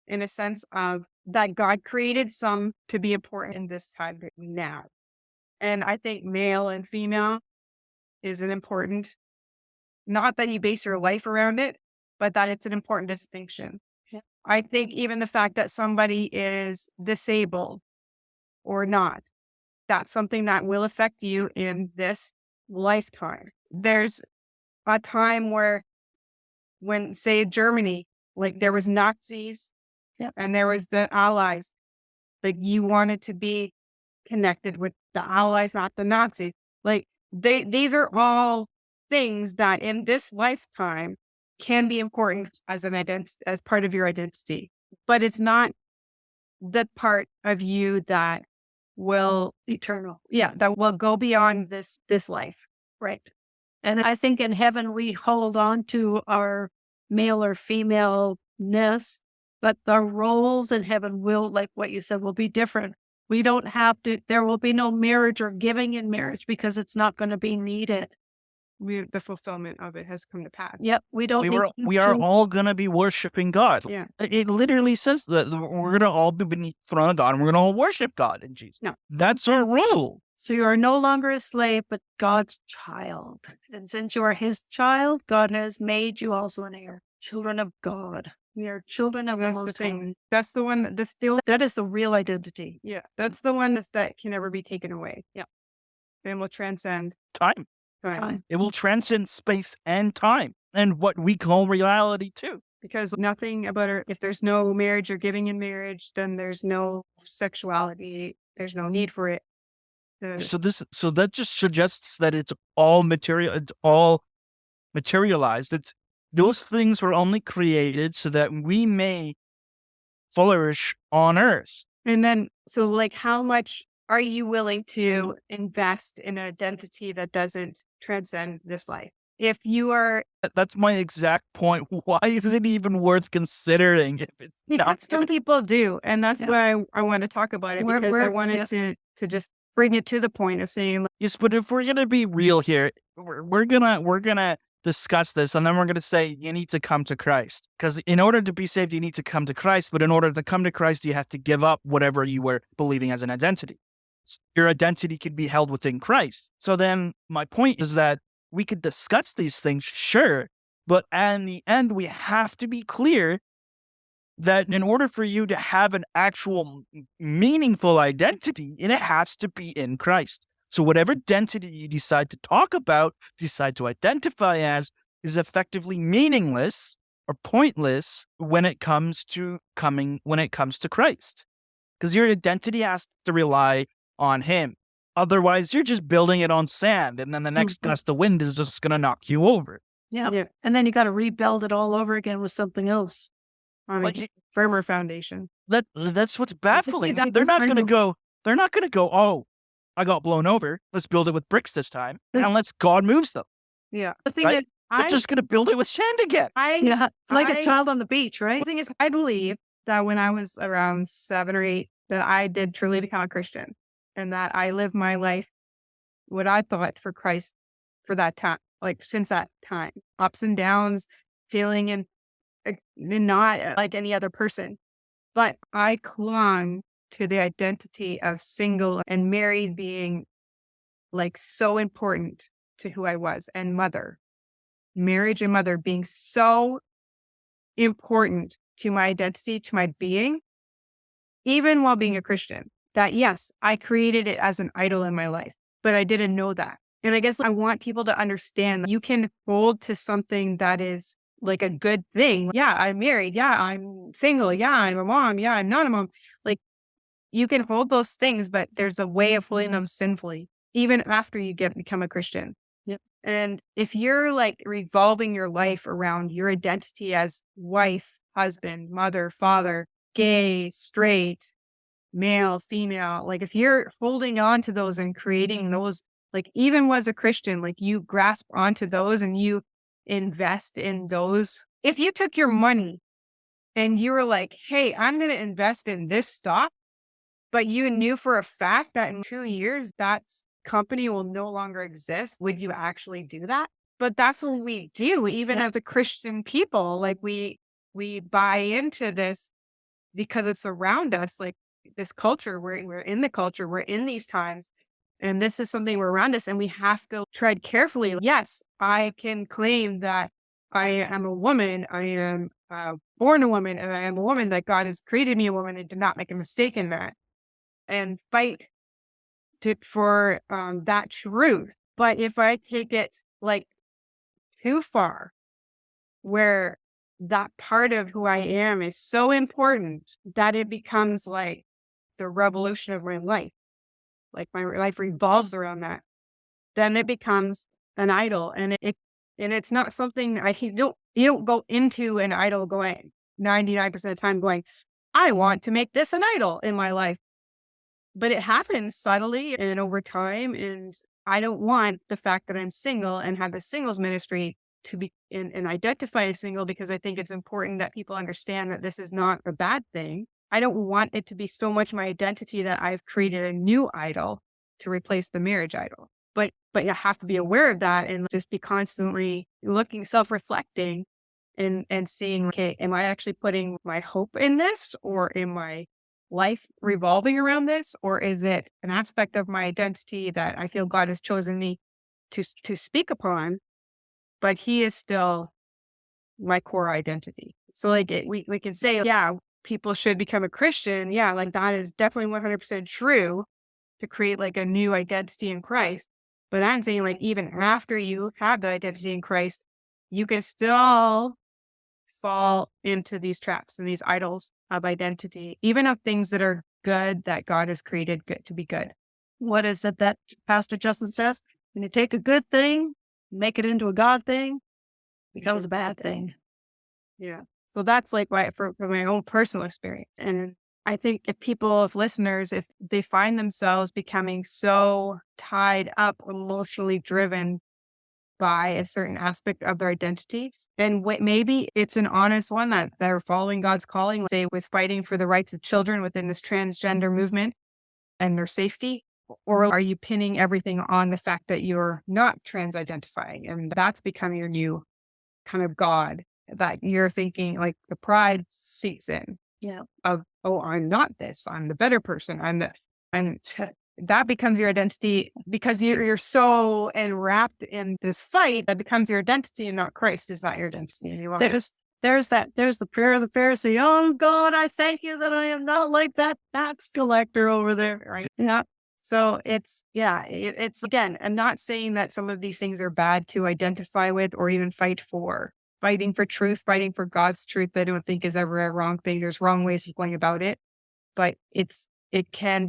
in a sense of that God created some to be important in this time now. And I think male and female is an important, not that you base your life around it, but that it's an important distinction. Yeah. I think even the fact that somebody is disabled or not, that's something that will affect you in this lifetime. There's a time when, say, Germany, like there was Nazis and there was the Allies, like you wanted to be connected with the Allies, not the Nazis. Like these are all things that in this lifetime can be important as as part of your identity, but it's not the part of you that will Eternal. that will go beyond this life. Right. And I think in heaven, we hold on to our male or femaleness, but the roles in heaven will, like what you said, will be different. We don't have to, there will be no marriage or giving in marriage because it's not going to be needed. The fulfillment of it has come to pass. Yep. We don't We are all going to be worshiping God. Yeah. It literally says that we're going to all be beneath the throne of God and we're going to all worship God in Jesus. No. That's our rule. So you are no longer a slave, but God's child. And since you are his child, God has made you also an heir. Children of God. We are children of the That's the Most thing. High. That's the one that's still, That is the real identity. that's the one that can never be taken away. Yeah. And will transcend Time. time. It will transcend space and time and what we call reality too. Because nothing about it, if there's no marriage or giving in marriage, then there's no sexuality. There's no need for it. So that just suggests that it's all materialized. Those things were only created so that we may flourish on earth. And then, so like, how much are you willing to invest in an identity that doesn't transcend this life? If you are, That's my exact point. Why is it even worth considering if it's not some people do, and that's Yeah. why I want to talk about it, We're- because I we're- wanted to just bring it to the point of saying, like, Yes, but if we're gonna be real here, we're gonna discuss this, and then we're gonna say you need to come to Christ, because in order to be saved, you need to come to Christ. But in order to come to Christ, you have to give up whatever you were believing as an identity. Your identity could be held within Christ. So then, my point is that we could discuss these things, sure, but in the end, we have to be clear that in order for you to have an actual meaningful identity, it has to be in Christ. So whatever identity you decide to talk about, decide to identify as, is effectively meaningless or pointless when it comes to Christ. Because your identity has to rely on him. Otherwise, you're just building it on sand, and then the next gust of wind is just going to knock you over. Yeah. Yeah. And then you got to rebuild it all over again with something else. on Like, a firmer foundation. That's what's baffling. that's They're not kind going to of- go. They're not going to go. Oh, I got blown over. Let's build it with bricks this time, unless God moves them. Yeah. The thing Right? is, They're just going to build it with sand again. Yeah. Like a I- child on the beach, right? The thing is, I believe that when I was around 7 or 8, that I did truly become a Christian, and that I lived my life what I thought for Christ for that time, like since that time, ups and downs, feeling and not like any other person. But I clung to the identity of single and married being like so important to who I was, and mother, marriage and mother being so important to my identity, to my being, even while being a Christian. That yes, I created it as an idol in my life, but I didn't know that. And I guess I want people to understand that you can hold to something that is like a good thing. Yeah, I'm married. Yeah, I'm single. Yeah, I'm a mom. Yeah, I'm not a mom. Like you can hold those things, but there's a way of holding them sinfully, even after you become a Christian. Yep. And if you're like revolving your life around your identity as wife, husband, mother, father, gay, straight, male, female, like if you're holding on to those and creating those, like even as a Christian, like you grasp onto those and you invest in those. If you took your money and you were like, hey, I'm going to invest in this stock, but you knew for a fact that in 2 years that company will no longer exist, would you actually do that? But that's what we do, even as a Christian people. Like we buy into this because it's around us, like this culture. We're in the culture. We're in these times, and this is something we're around us, and we have to tread carefully. Yes, I can claim that I am a woman. I am born a woman, and I am a woman that God has created me a woman, and did not make a mistake in that, and fight for that truth. But if I take it like too far, where that part of who I am is so important that it becomes like the revolution of my life, like my life revolves around that, then it becomes an idol, and it's not something you don't go into an idol going 99% of the time going, I want to make this an idol in my life. But it happens subtly and over time. And I don't want the fact that I'm single and have the singles ministry to be and identify as single, because I think it's important that people understand that this is not a bad thing. I don't want it to be so much my identity that I've created a new idol to replace the marriage idol. But you have to be aware of that and just be constantly looking, self-reflecting and seeing, okay, am I actually putting my hope in this, or am I life revolving around this, or is it an aspect of my identity that I feel God has chosen me to speak upon, but he is still my core identity. So like we can say, yeah, people should become a Christian. Yeah, like that is definitely 100% true, to create like a new identity in Christ. But I'm saying like even after you have the identity in Christ, you can still fall into these traps and these idols of identity, even of things that are good, that God has created good to be good. What is it that Pastor Justin says? When you take a good thing, make it into a God thing, it becomes a bad thing. Yeah. So that's like why for my own personal experience. And I think if listeners, if they find themselves becoming so tied up, emotionally driven by a certain aspect of their identity, and maybe it's an honest one that they're following God's calling, say with fighting for the rights of children within this transgender movement and their safety, or are you pinning everything on the fact that you're not trans identifying and that's becoming your new kind of God, that you're thinking like the pride seeps in? Yeah. Of, oh, I'm not this, I'm the better person, and that becomes your identity because you're so enwrapped in this fight that becomes your identity, and not Christ is not your identity anymore. There's the prayer of the Pharisee. Oh God, I thank you that I am not like that tax collector over there. Right. Yeah. So it's again, I'm not saying that some of these things are bad to identify with or even fight for. Fighting for truth, fighting for God's truth, I don't think is ever a wrong thing. There's wrong ways of going about it, but it can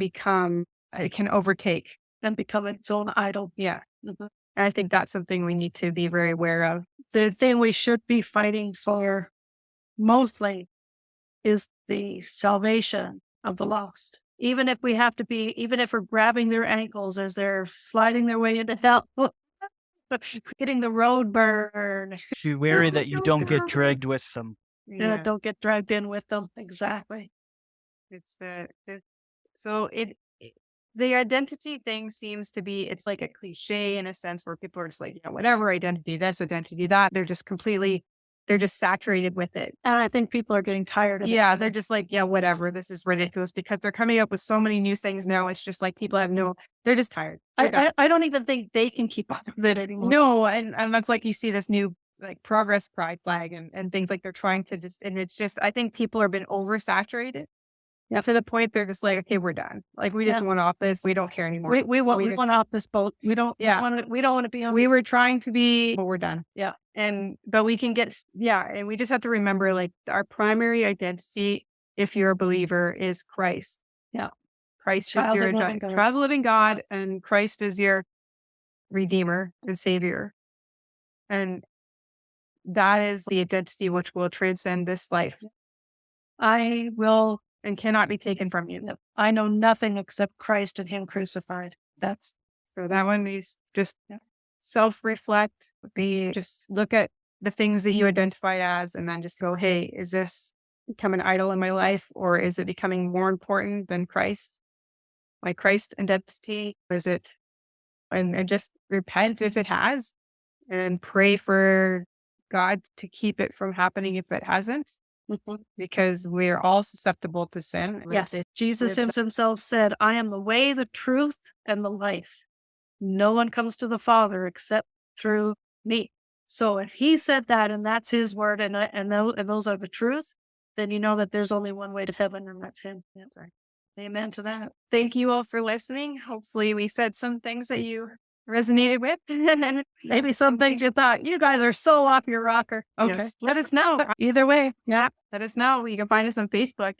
overtake and become its own idol. Yeah. Mm-hmm. And I think that's something we need to be very aware of. The thing we should be fighting for mostly is the salvation of the lost. Even if we're grabbing their ankles as they're sliding their way into hell, getting the road burn. Be wary that you don't get dragged with them. Yeah, don't get dragged in with them. Exactly. It's so The identity thing seems to be, it's like a cliche in a sense where people are just like, yeah, whatever, identity this, identity that. They're just saturated with it. And I think people are getting tired of it. Yeah, they're just like, yeah, whatever. This is ridiculous because they're coming up with so many new things now. It's just like people they're just tired. I don't even think they can keep up with it anymore. No, and that's like you see this new like progress pride flag and things like they're trying to just, and it's just, I think people are been oversaturated. Yeah, to the point they're just like, okay, we're done. Like we just want off this. We don't care anymore. We want off this boat. We don't want to be on. We were trying to be, but we're done. Yeah. But we can get, and we just have to remember like our primary identity, if you're a believer, is Christ. Yeah. Christ is your child of the living God, and Christ is your Redeemer and Savior. And that is the identity which will transcend this life. I will and cannot be taken from you. I know nothing except Christ and Him crucified. So that one is just self-reflect. Just look at the things that you identify as, and then just go, hey, is this becoming an idol in my life, or is it becoming more important than Christ? My Christ identity? Is it? And just repent if it has, and pray for God to keep it from happening if it hasn't. Because we're all susceptible to sin. Yes. Jesus himself said, I am the way, the truth, and the life. No one comes to the Father except through me. So if he said that, and that's his word, and those are the truth, then you know that there's only one way to heaven, and that's him. Yeah, sorry. Amen to that. Thank you all for listening. Hopefully we said some things that you resonated with. Maybe some things you thought, you guys are so off your rocker. Okay. Yes. Let us know. Either way. Yeah. Let us know. You can find us on Facebook,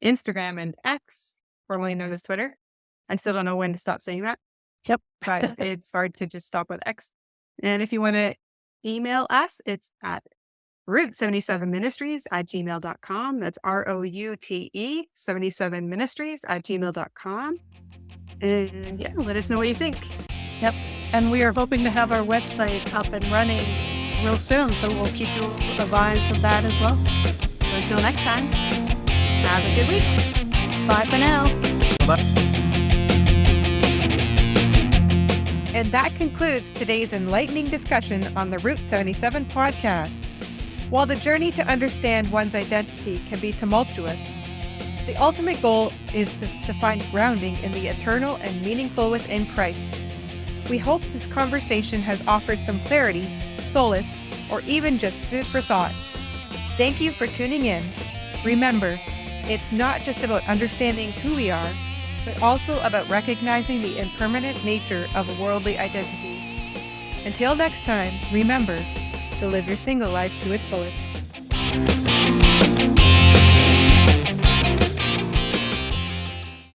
Instagram, and X, formerly known as Twitter. I still don't know when to stop saying that. Yep. But it's hard to just stop with X. And if you want to email us, it's at route77ministries@gmail.com. That's ROUTE 77ministries@gmail.com. And yeah, let us know what you think. Yep. And we are hoping to have our website up and running real soon. So we'll keep you advised of that as well. So until next time, have a good week. Bye for now. Bye. And that concludes today's enlightening discussion on the Route 77 podcast. While the journey to understand one's identity can be tumultuous, the ultimate goal is to find grounding in the eternal and meaningful within Christ. We hope this conversation has offered some clarity, solace, or even just food for thought. Thank you for tuning in. Remember, it's not just about understanding who we are, but also about recognizing the impermanent nature of worldly identities. Until next time, remember to live your single life to its fullest.